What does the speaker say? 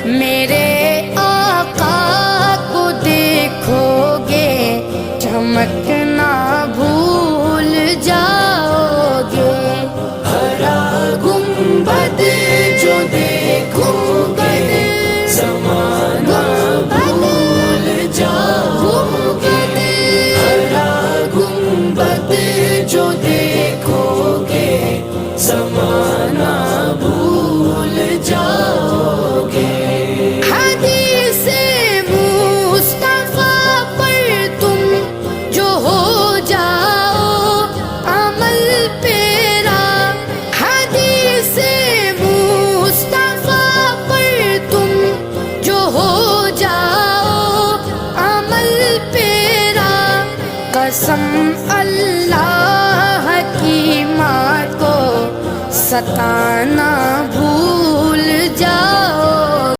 میرے آقا کو دیکھو گے چمکنا بھول جاؤ گے، ہرا گنبد جو دیکھو گے زمانہ بھول جاؤ گے، ہرا گنبد جو دیکھو گے زمانہ بھول جاؤ گے۔ حدیث مصطفیٰ پر تم جو ہو جاؤ عمل پیرا، حدیث مصطفیٰ پر تم جو ہو جاؤ عمل پیرا، قسم اللہ کی ماں کو ستانا بھول جاؤ